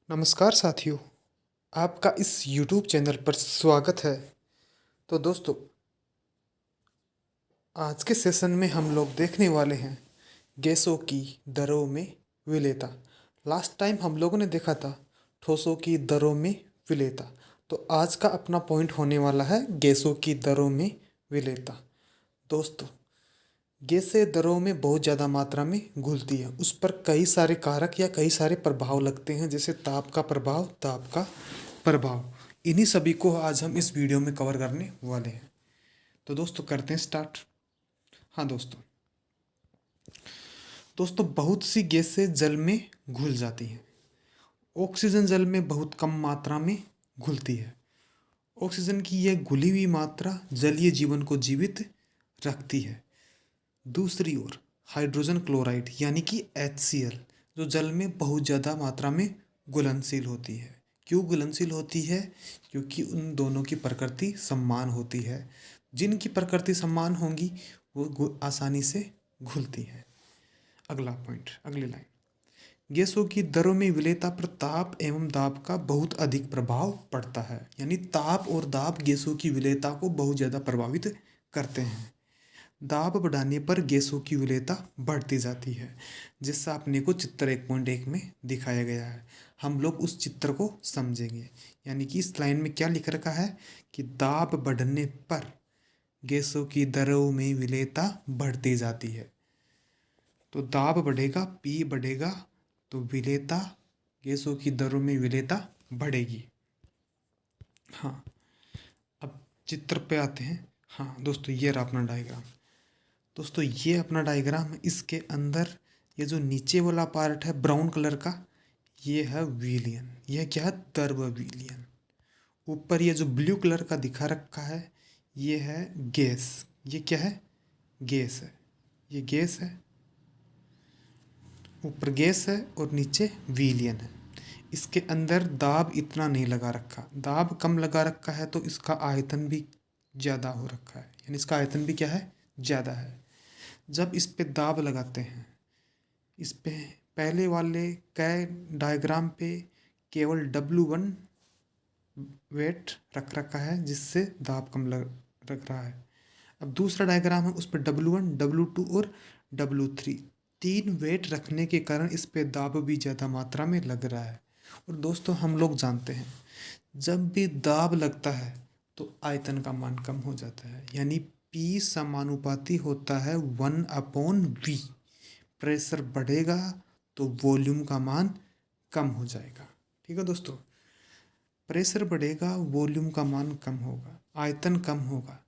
नमस्कार साथियों, आपका इस YouTube चैनल पर स्वागत है। तो दोस्तों, आज के सेशन में हम लोग देखने वाले हैं गैसों की दरों में विलेयता। लास्ट टाइम हम लोगों ने देखा था ठोसों की दरों में विलेयता। तो आज का अपना पॉइंट होने वाला है गैसों की दरों में विलेयता। दोस्तों, गैसें दरों में बहुत ज़्यादा मात्रा में घुलती है। उस पर कई सारे कारक या कई सारे प्रभाव लगते हैं, जैसे ताप का प्रभाव, दाब का प्रभाव। इन्हीं सभी को आज हम इस वीडियो में कवर करने वाले हैं। तो दोस्तों, करते हैं स्टार्ट। हाँ दोस्तों, बहुत सी गैसें जल में घुल जाती हैं। ऑक्सीजन जल में बहुत कम मात्रा में घुलती है। ऑक्सीजन की यह घुली हुई मात्रा जलीय जीवन को जीवित रखती है। दूसरी ओर हाइड्रोजन क्लोराइड यानी कि HCl, जो जल में बहुत ज़्यादा मात्रा में घुलनशील होती है। क्यों घुलनशील होती है? क्योंकि उन दोनों की प्रकृति समान होती है। जिनकी प्रकृति समान होंगी वो आसानी से घुलती हैं। अगला पॉइंट, अगली लाइन। गैसों की दरों में विलेयता पर ताप एवं दाब का बहुत अधिक प्रभाव पड़ता है। यानी ताप और दाब गैसों की विलेयता को बहुत ज़्यादा प्रभावित करते हैं। दाब बढ़ाने पर गैसों की विलेयता बढ़ती जाती है, जिससा अपने को चित्र 1.1 में दिखाया गया है। हम लोग उस चित्र को समझेंगे। यानी कि इस लाइन में क्या लिख रखा है कि दाब बढ़ने पर गैसों की दरों में विलेयता बढ़ती जाती है। तो दाब बढ़ेगा, P बढ़ेगा, तो विलेयता, गैसों की दरों में विलेयता बढ़ेगी। हाँ, अब चित्र पे आते हैं। हाँ दोस्तों, ये रहा अपना डायग्राम। दोस्तों, ये अपना डायग्राम है। इसके अंदर ये जो नीचे वाला पार्ट है ब्राउन कलर का, ये है विलियन। यह क्या है? द्रव विलियन। ऊपर ये जो ब्लू कलर का दिखा रखा है, ये है गैस। ये क्या है? गैस है। ये गैस है, ऊपर गैस है और नीचे विलियन है। इसके अंदर दाब इतना नहीं लगा रखा। दाब कम लगा रखा है तो इसका आयतन भी ज़्यादा हो रखा है। यानी इसका आयतन भी क्या है? ज़्यादा है। जब इस पे दाब लगाते हैं, इस पे पहले वाले कै डायग्राम पे केवल W1 वेट रख रखा है, जिससे दाब कम लग रख रहा है। अब दूसरा डायग्राम है, उस पर W1, W2 और W3 तीन वेट रखने के कारण इस पे दाब भी ज़्यादा मात्रा में लग रहा है। और दोस्तों, हम लोग जानते हैं जब भी दाब लगता है तो आयतन का मान कम हो जाता है। यानी P समानुपाती होता है 1/V। प्रेशर बढ़ेगा तो वॉल्यूम का मान कम हो जाएगा। ठीक है दोस्तों, प्रेशर बढ़ेगा, वॉल्यूम का मान कम होगा, आयतन कम होगा।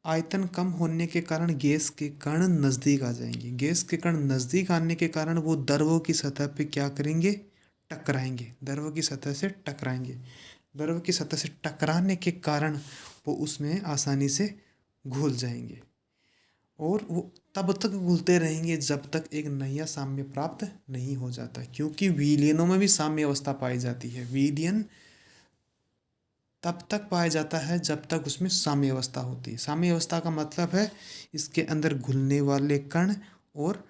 आयतन कम होने के कारण गैस के कण नज़दीक आ जाएंगे। गैस के कण नज़दीक आने के कारण वो द्रवों की सतह पे क्या करेंगे? टकराएंगे। द्रव की सतह से टकराएंगे। द्रव की सतह से टकराने के कारण वो उसमें आसानी से घुल जाएंगे। और वो तब तक घुलते रहेंगे जब तक एक नया साम्य प्राप्त नहीं हो जाता। क्योंकि विलयनों में भी साम्य अवस्था पाई जाती है। विलयन तब तक पाया जाता है जब तक उसमें साम्य अवस्था होती है। साम्य अवस्था का मतलब है इसके अंदर घुलने वाले कण और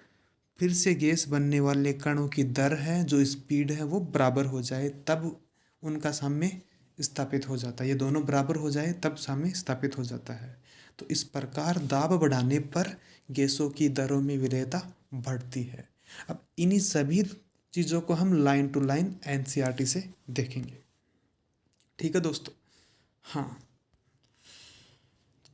फिर से गैस बनने वाले कणों की दर है, जो स्पीड है, वो बराबर हो जाए, तब उनका साम्य स्थापित हो जाता है। ये दोनों बराबर हो जाए तब साम्य स्थापित हो जाता है। तो इस प्रकार दाब बढ़ाने पर गैसों की दरों में विलेयता बढ़ती है। अब इन्हीं सभी चीज़ों को हम लाइन टू लाइन NCERT से देखेंगे। ठीक है दोस्तों। हाँ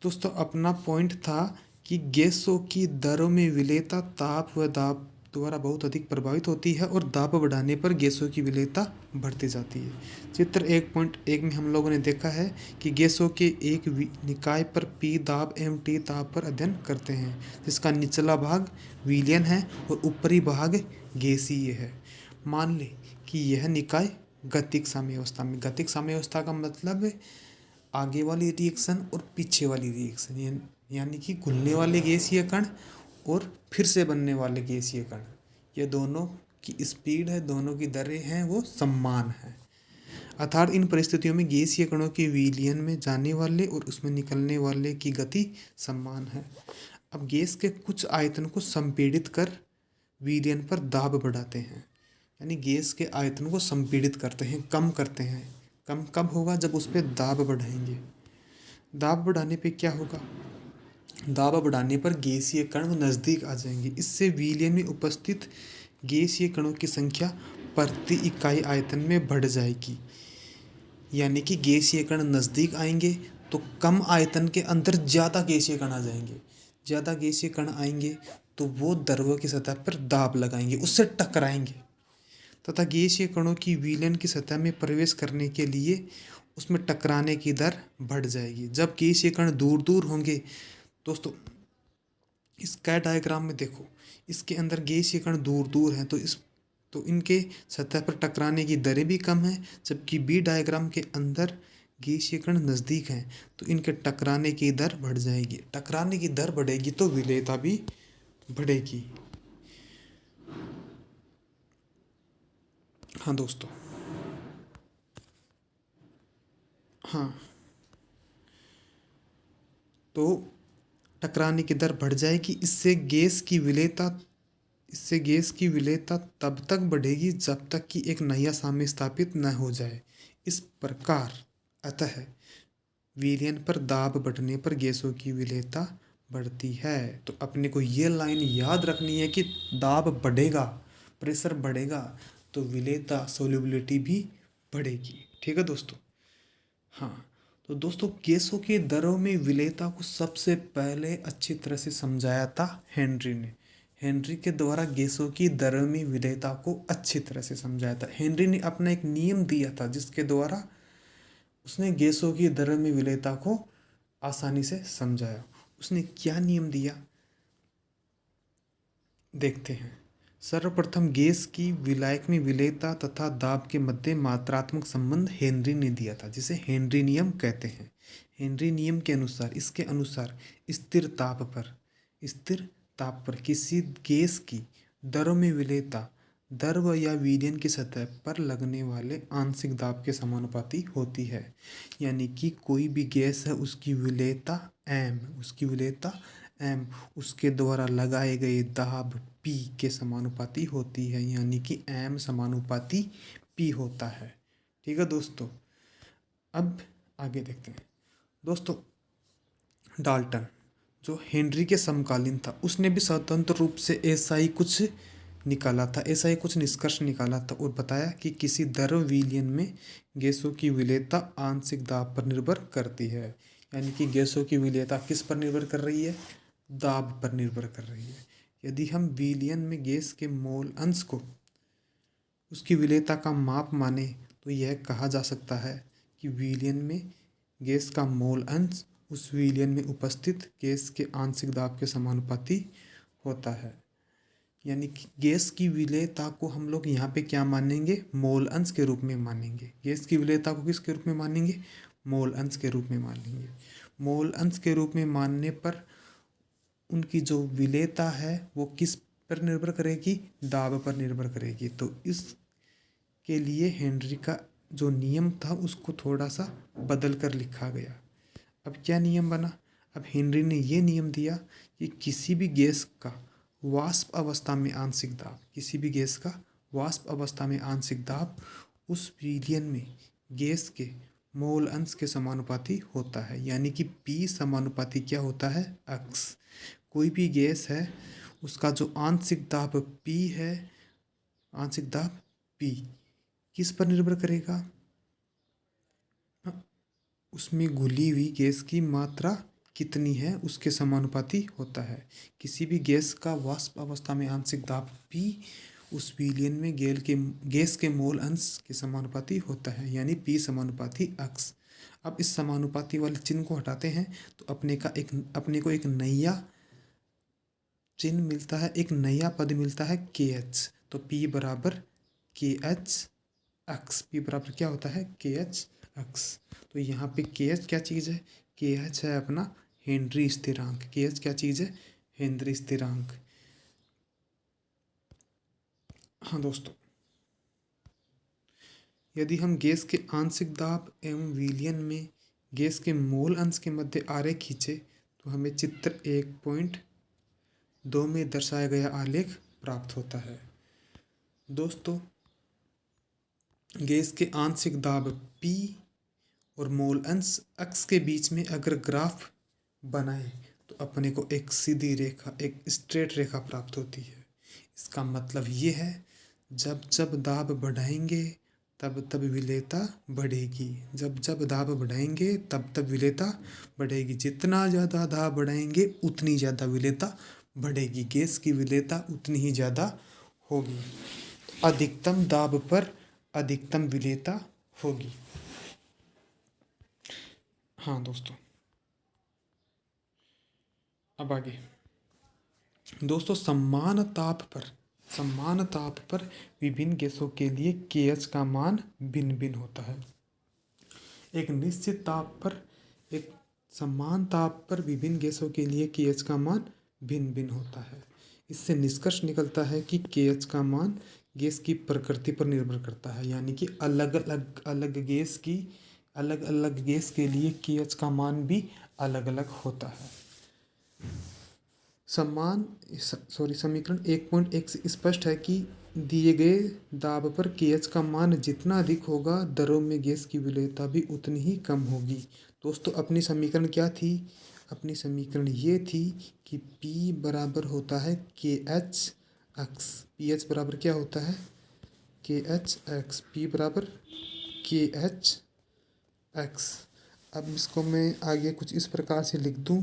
दोस्तों, अपना पॉइंट था कि गैसों की दरों में विलेयता ताप व दाब द्वारा बहुत अधिक प्रभावित होती है और दाब बढ़ाने पर गैसों की विलेयता बढ़ती जाती है। चित्र 1.1 में हम लोगों ने देखा है कि गैसों के एक निकाय पर P दाब एवं T ताप पर अध्ययन करते हैं, जिसका निचला भाग विलयन है और ऊपरी भाग गैसीय है। मान लें कि यह निकाय गतिक साम्य अवस्था में। गतिक साम्य अवस्था का मतलब आगे वाली रिएक्शन और पीछे वाली रिएक्शन, यानी कि घुलने वाले गैसीय कण और फिर से बनने वाले गैसीय कण, ये दोनों की स्पीड है, दोनों की दरें हैं, वो समान है। अर्थात इन परिस्थितियों में गैसीय कणों के विलयन में जाने वाले और उसमें निकलने वाले की गति समान है। अब गैस के कुछ आयतन को संपीड़ित कर विलयन पर दाब बढ़ाते हैं। यानी गैस के आयतन को संपीड़ित करते हैं, कम करते हैं। कम कब होगा? जब उस पर दाब बढ़ाएंगे। दाब बढ़ाने पे क्या होगा? दाब बढ़ाने पर गैसीय कण नज़दीक आ जाएंगे। इससे विलयन में उपस्थित गैसीय कणों की संख्या प्रति इकाई आयतन में बढ़ जाएगी। यानी कि गैसीय कण नज़दीक आएंगे तो कम आयतन के अंदर ज़्यादा गैसीय कण आ जाएंगे। ज़्यादा गैसीय कण आएंगे तो वो द्रव की सतह पर दाब लगाएंगे, उससे टकराएंगे तथा गैसीय कणों की विलयन की सतह में प्रवेश करने के लिए उसमें टकराने की दर बढ़ जाएगी। जब गैसीय कण दूर दूर होंगे, दोस्तों इसका डायग्राम में देखो, इसके अंदर गैसीय कण दूर दूर हैं तो इनके सतह पर टकराने की दरें भी कम हैं, जबकि बी डायग्राम के अंदर गैसीय कण नज़दीक हैं तो इनके टकराने की दर बढ़ जाएगी। टकराने की दर बढ़ेगी तो विलेयता भी बढ़ेगी। हाँ दोस्तों, हाँ, तो टकराने की दर बढ़ जाएगी। इससे गैस की विलेयता तब तक बढ़ेगी जब तक कि एक नया साम्य स्थापित न हो जाए। इस प्रकार अतः विलयन पर दाब बढ़ने पर गैसों की विलेयता बढ़ती है। तो अपने को ये लाइन याद रखनी है कि दाब बढ़ेगा, प्रेशर बढ़ेगा तो विलेयता, सोल्यूबिलिटी भी बढ़ेगी। ठीक है दोस्तों। हाँ, तो दोस्तों गैसों के दरों में विलेयता को सबसे पहले अच्छी तरह से समझाया था हेनरी ने। हेनरी के द्वारा गैसों की दरों में विलेयता को अच्छी तरह से समझाया था। हेनरी ने अपना एक नियम दिया था जिसके द्वारा उसने गैसों की दरों में विलेयता को आसानी से समझाया। उसने क्या नियम दिया, देखते हैं। सर्वप्रथम गैस की विलायक में विलेयता तथा दाब के मध्य मात्रात्मक संबंध हेनरी ने दिया था, जिसे हेनरी नियम कहते हैं। हेनरी नियम के अनुसार, इसके अनुसार स्थिर ताप पर किसी गैस की दरों में विलेयता द्रव या विलयन की सतह पर लगने वाले आंशिक दाब के समानुपाती होती है। यानी कि कोई भी गैस है उसकी विलेयता m उसके द्वारा लगाए गए दाब P के समानुपाती होती है। यानी कि m समानुपाती P होता है। ठीक है दोस्तों। अब आगे देखते हैं। दोस्तों डाल्टन जो हेनरी के समकालीन था, उसने भी स्वतंत्र रूप से ऐसा ही कुछ निष्कर्ष निकाला था और बताया कि किसी द्रव विलयन में गैसों की विलेयता आंशिक दाब पर निर्भर करती है। यानी कि गैसों की विलेयता किस पर निर्भर कर रही है? दाब पर निर्भर कर रही है। यदि हम विलयन में गैस के मोल अंश को उसकी विलेयता का माप माने तो यह कहा जा सकता है कि विलयन में गैस का मोल अंश उस विलयन में उपस्थित गैस के आंशिक दाब के समानुपाती होता है। यानी कि गैस की विलेयता को हम लोग यहाँ पे क्या मानेंगे? मोल अंश के रूप में मानेंगे। गैस की विलेयता को किसके रूप में मानेंगे? मोल अंश के रूप में मानेंगे। मोल अंश के रूप में मानने पर उनकी जो विलेयता है वो किस पर निर्भर करेगी? दाब पर निर्भर करेगी। तो इसके लिए हेनरी का जो नियम था उसको थोड़ा सा बदल कर लिखा गया। अब क्या नियम बना? अब हेनरी ने ये नियम दिया कि किसी भी गैस का वाष्प अवस्था में आंशिक दाब उस विलयन में गैस के मोल अंश के समानुपाती होता है। यानी कि P समानुपाती क्या होता है? X। कोई भी गैस है उसका जो आंशिक दाब P किस पर निर्भर करेगा? उसमें घुली हुई गैस की मात्रा कितनी है उसके समानुपाती होता है। किसी भी गैस का वाष्प अवस्था में आंशिक दाब P उस विलयन में गैस के मोल अंश के समानुपाती होता है। यानी P समानुपाती X। अब इस समानुपाती वाले चिन्ह को हटाते हैं तो अपने को एक नया चिन्ह मिलता है, एक नया पद मिलता है KH। तो P बराबर KH X। P बराबर क्या होता है? KH X। तो यहाँ पे KH क्या चीज़ है? KH है अपना हेनरी स्थिरांक। KH क्या चीज़ है? हेनरी स्थिरांक। हाँ दोस्तों, यदि हम गैस के आंशिक दाब एवं विलयन में गैस के मोल अंश के मध्य आरेख खींचे तो हमें चित्र 1.2 में दर्शाया गया आलेख प्राप्त होता है। दोस्तों गैस के आंशिक दाब P और मोल अंश x के बीच में अगर ग्राफ बनाए तो अपने को एक सीधी रेखा, एक स्ट्रेट रेखा प्राप्त होती है। इसका मतलब ये है, जब जब दाब बढ़ाएंगे तब तब विलेयता बढ़ेगी। जब जब दाब बढ़ाएंगे तब तब विलेयता बढ़ेगी। जितना ज़्यादा दाब बढ़ाएंगे उतनी ज़्यादा विलेयता बढ़ेगी। गैस की विलेयता उतनी ही ज़्यादा होगी। अधिकतम दाब पर अधिकतम विलेयता होगी। हाँ दोस्तों, अब आगे दोस्तों, समान ताप पर विभिन्न गैसों के लिए KH का मान भिन्न भिन्न होता है। एक निश्चित ताप पर, एक समान ताप पर विभिन्न गैसों के लिए KH का मान भिन्न भिन्न होता है। इससे निष्कर्ष निकलता है कि KH का मान गैस की प्रकृति पर निर्भर करता है, यानी कि अलग अलग गैस के लिए KH का मान भी अलग अलग होता है। समीकरण 1.1 से स्पष्ट है कि दिए गए दाब पर KH का मान जितना अधिक होगा, दरों में गैस की विलेयता भी उतनी ही कम होगी। दोस्तों, अपनी समीकरण क्या थी? अपनी समीकरण ये थी कि P बराबर होता है KH x। PH बराबर क्या होता है? KH x। P बराबर KH x। अब इसको मैं आगे कुछ इस प्रकार से लिख दूं,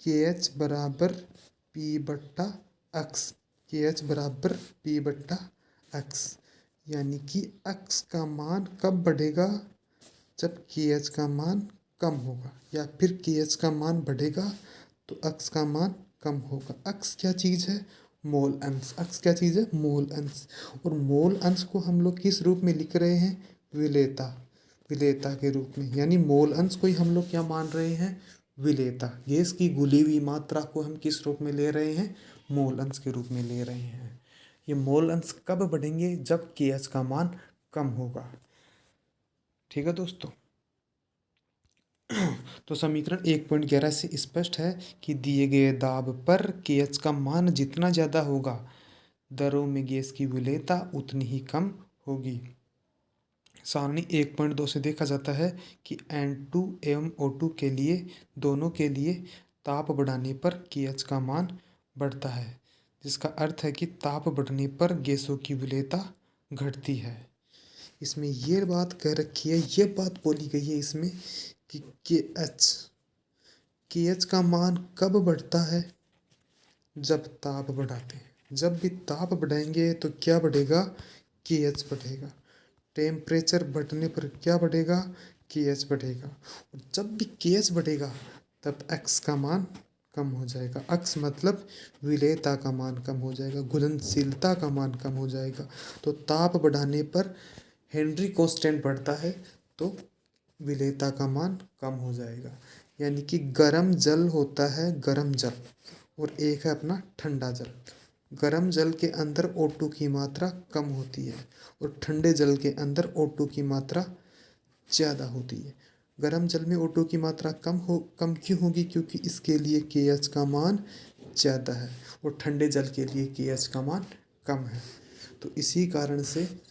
KH बराबर P बट्टा x। KH बराबर P बट्टा x, यानी कि x का मान कब बढ़ेगा? जब KH का मान कम होगा, या फिर KH का मान बढ़ेगा तो x का मान कम होगा। x क्या चीज़ है? मोल अंश। x क्या चीज़ है? मोल अंश। और मोल अंश को हम लोग किस रूप में लिख रहे हैं? विलेयता के रूप में। यानी मोल अंश को ही हम लोग क्या मान रहे हैं? विलेयता। गैस की घुली हुई मात्रा को हम किस रूप में ले रहे हैं? मोल अंश के रूप में ले रहे हैं। ये मोल अंश कब बढ़ेंगे? जब KH का मान कम होगा। ठीक है दोस्तों। तो समीकरण 1.11 से स्पष्ट है कि दिए गए दाब पर KH का मान जितना ज़्यादा होगा, दरों में गैस की विलेयता उतनी ही कम होगी। सारणी 1.2 से देखा जाता है कि N2 एवं O2 के लिए, दोनों के लिए ताप बढ़ाने पर KH का मान बढ़ता है, जिसका अर्थ है कि ताप बढ़ने पर गैसों की विलेयता घटती है। इसमें ये बात कह रखी है, ये बात बोली गई है इसमें कि KH का मान कब बढ़ता है? जब ताप बढ़ाते हैं। जब भी ताप बढ़ाएंगे तो क्या बढ़ेगा? KH बढ़ेगा। टेम्परेचर बढ़ने पर क्या बढ़ेगा? KH बढ़ेगा। और जब भी KH बढ़ेगा तब x का मान कम हो जाएगा। x मतलब विलेयता का मान कम हो जाएगा, घुलनशीलता का मान कम हो जाएगा। तो ताप बढ़ाने पर हेनरी कांस्टेंट बढ़ता है तो विलेयता का मान कम हो जाएगा। यानी कि गर्म जल होता है, गर्म जल, और एक है अपना ठंडा जल। गर्म जल के अंदर O2 की मात्रा कम होती है और ठंडे जल के अंदर O2 की मात्रा ज़्यादा होती है। गर्म जल में O2 की मात्रा कम क्यों होगी? क्योंकि इसके लिए KH का मान ज़्यादा है और ठंडे जल के लिए KH का मान कम है। तो इसी कारण से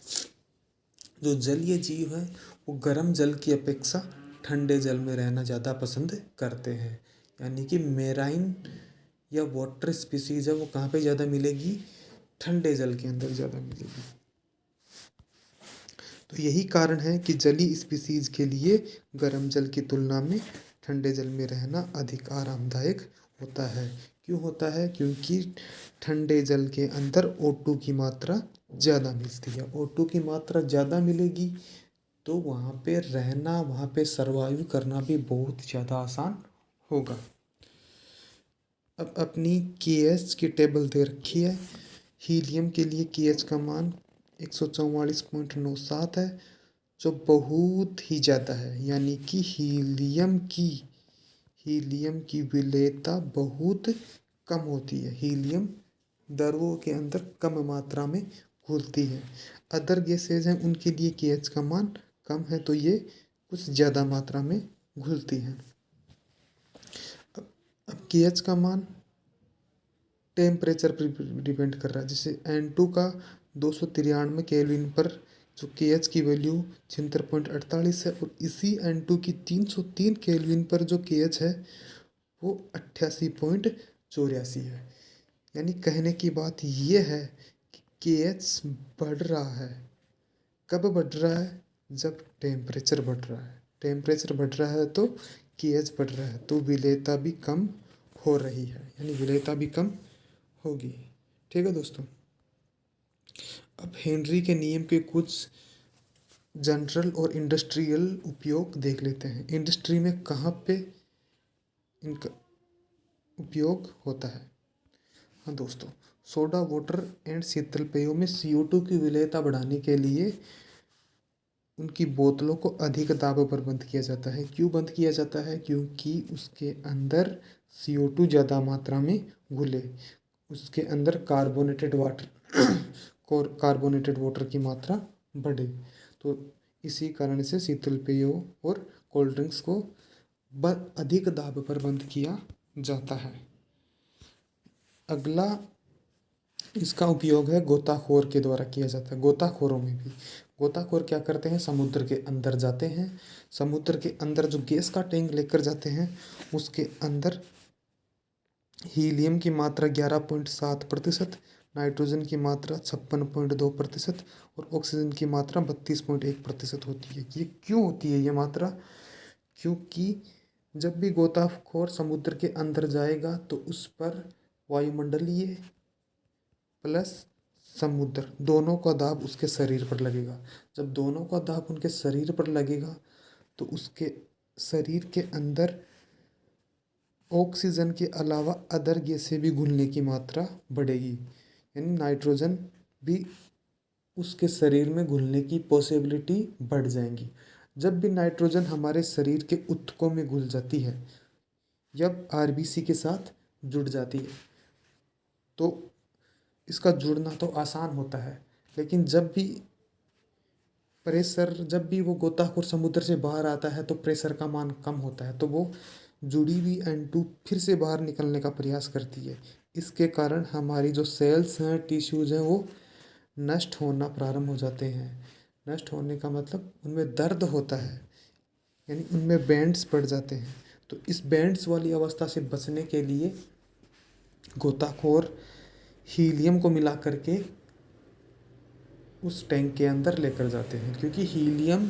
जो जलीय जीव है वो गर्म जल की अपेक्षा ठंडे जल में रहना ज़्यादा पसंद करते हैं। यानी कि मेराइन या वाटर स्पीसीज है वो कहाँ पे ज़्यादा मिलेगी? ठंडे जल के अंदर ज़्यादा मिलेगी। तो यही कारण है कि जलीय स्पीसीज के लिए गर्म जल की तुलना में ठंडे जल में रहना अधिक आरामदायक होता है। क्यों होता है? क्योंकि ठंडे जल के अंदर O2 की मात्रा ज़्यादा मिलती है। O2 की मात्रा ज़्यादा मिलेगी तो वहाँ पे रहना, वहाँ पे सर्वाइव करना भी बहुत ज़्यादा आसान होगा। अब अपनी KH की टेबल दे रखी है। हीलियम के लिए KH का मान 144.97 है, जो बहुत ही ज़्यादा है। यानी कि हीलियम की विलेयता बहुत कम होती है। हीलियम द्रवों के अंदर कम मात्रा में घुलती है। अदर गैसेज हैं उनके लिए KH का मान कम है तो ये कुछ ज़्यादा मात्रा में घुलती हैं। अब KH का मान टेम्परेचर पर डिपेंड कर रहा है। जैसे N2 का 293 केल्विन पर जो KH की वैल्यू 76.48 है, और इसी N2 की 303 केल्विन पर जो KH है वो 88.84 है। यानी कहने की बात ये है कि KH बढ़ रहा है। कब बढ़ रहा है? जब टेम्परेचर बढ़ रहा है। टेम्परेचर बढ़ रहा है तो KH बढ़ रहा है, तो विलेयता भी कम हो रही है, यानी विलेयता भी कम होगी। ठीक है दोस्तों। अब हेनरी के नियम के कुछ जनरल और इंडस्ट्रियल उपयोग देख लेते हैं। इंडस्ट्री में कहाँ पे इनका उपयोग होता है? हाँ दोस्तों, सोडा वाटर एंड शीतल पेयों में CO2 की विलेयता बढ़ाने के लिए उनकी बोतलों को अधिक दाब पर बंद किया जाता है। क्यों बंद किया जाता है? क्योंकि उसके अंदर CO2 ज़्यादा मात्रा में घुले, उसके अंदर कार्बोनेटेड वाटर की मात्रा बढ़े। तो इसी कारण से शीतल पेयों और कोल्ड ड्रिंक्स को अधिक दाब पर बंद किया जाता है। अगला इसका उपयोग है गोताखोर के द्वारा किया जाता है। गोताखोरों में भी गोताखोर क्या करते हैं? समुद्र के अंदर जाते हैं। समुद्र के अंदर जो गैस का टैंक लेकर जाते हैं, उसके अंदर हीलियम की मात्रा 11.7%, नाइट्रोजन की मात्रा 56.2% और ऑक्सीजन की मात्रा 32.1% होती है। ये क्यों होती है ये मात्रा? क्योंकि जब भी गोताखोर समुद्र के अंदर जाएगा तो उस पर वायुमंडलीय प्लस समुद्र दोनों का दाब उसके शरीर पर लगेगा। जब दोनों का दाब उनके शरीर पर लगेगा तो उसके शरीर के अंदर ऑक्सीजन के अलावा अदर गैसें भी घुलने की मात्रा बढ़ेगी, यानी नाइट्रोजन भी उसके शरीर में घुलने की पॉसिबिलिटी बढ़ जाएंगी। जब भी नाइट्रोजन हमारे शरीर के ऊतकों में घुल जाती है, जब RBC के साथ जुड़ जाती है, तो इसका जुड़ना तो आसान होता है, लेकिन जब भी वो गोताखोर समुद्र से बाहर आता है तो प्रेशर का मान कम होता है, तो वो जुड़ी हुई N2 फिर से बाहर निकलने का प्रयास करती है। इसके कारण हमारी जो सेल्स हैं, टिश्यूज हैं, वो नष्ट होना प्रारंभ हो जाते हैं। नष्ट होने का मतलब उनमें दर्द होता है, यानी उनमें बैंड्स पड़ जाते हैं। तो इस बैंड्स वाली अवस्था से बचने के लिए गोताखोर हीलियम को मिला करके उस टैंक के अंदर लेकर जाते हैं, क्योंकि हीलियम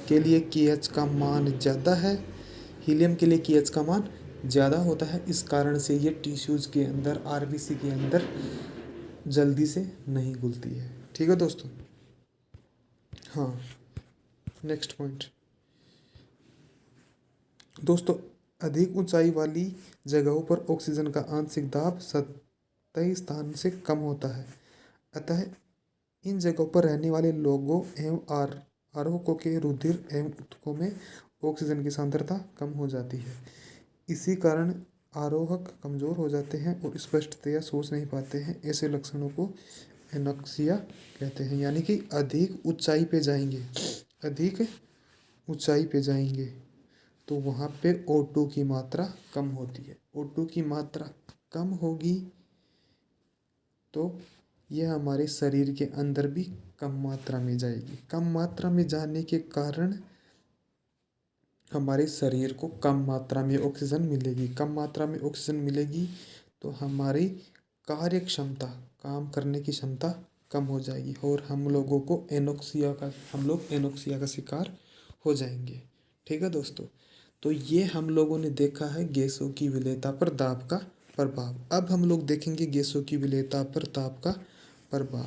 के लिए KH का मान ज़्यादा है। हीलियम के लिए KH का मान ज़्यादा होता है, इस कारण से ये टिश्यूज़ के अंदर, RBC के अंदर जल्दी से नहीं घुलती है। ठीक है दोस्तों। हाँ, नेक्स्ट पॉइंट दोस्तों, अधिक ऊंचाई वाली जगहों पर ऑक्सीजन का आंशिक दाब सतही स्थान से कम होता है, अतः इन जगहों पर रहने वाले लोगों एवं आरोहकों के रुधिर एवं ऊतकों में ऑक्सीजन की सांद्रता कम हो जाती है। इसी कारण आरोहक कमज़ोर हो जाते हैं और स्पष्टतया सोच नहीं पाते हैं। ऐसे लक्षणों को एनोक्सिया कहते हैं, यानी कि अधिक ऊंचाई पे जाएंगे तो वहाँ पे O2 की मात्रा कम होती है। O2 की मात्रा कम होगी तो यह हमारे शरीर के अंदर भी कम मात्रा में जाएगी। कम मात्रा में जाने के कारण हमारे शरीर को कम मात्रा में ऑक्सीजन मिलेगी। कम मात्रा में ऑक्सीजन मिलेगी तो हमारी कार्य क्षमता, काम करने की क्षमता कम हो जाएगी और हम लोग एनोक्सिया का शिकार हो जाएंगे। ठीक है दोस्तों। तो ये हम लोगों ने देखा है गैसों की विलेयता पर दाब का प्रभाव। अब हम लोग देखेंगे गैसों की विलेयता पर ताप का प्रभाव।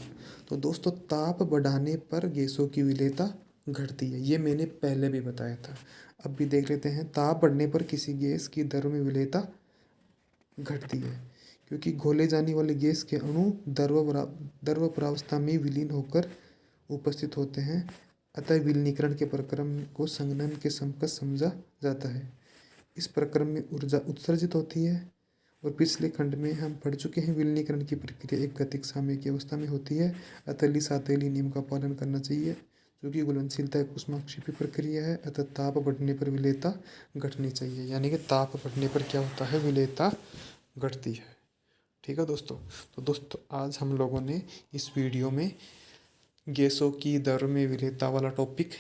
तो दोस्तों, ताप बढ़ाने पर गैसों की विलेयता घटती है, ये मैंने पहले भी बताया था। अब भी देख लेते हैं। ताप बढ़ने पर किसी गैस की द्रव में विलेयता घटती है, क्योंकि घोले जाने वाले गैस के अणु द्रव प्रावस्था में विलीन होकर उपस्थित होते हैं, अतः विलीनीकरण के प्रक्रम को संघनन के समकक्ष समझा जाता है। इस प्रक्रम में ऊर्जा उत्सर्जित होती है और पिछले खंड में हम पढ़ चुके हैं विलीनीकरण की प्रक्रिया एक गतिक साम्य की अवस्था में होती है। अतः सातैली नियम का पालन करना चाहिए, जो कि घुलनशीलता एक ऊष्माक्षेपी प्रक्रिया है। अतः ताप बढ़ने पर विलेयता घटनी चाहिए, यानी कि ताप बढ़ने पर क्या होता है? विलेयता घटती है। ठीक है दोस्तों। तो दोस्तों, आज हम लोगों ने इस वीडियो में गैसों की दर में विलेयता वाला टॉपिक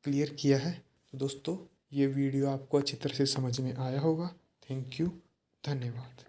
क्लियर किया है। तो दोस्तों ये वीडियो आपको अच्छी तरह से समझ में आया होगा। थैंक यू, धन्यवाद।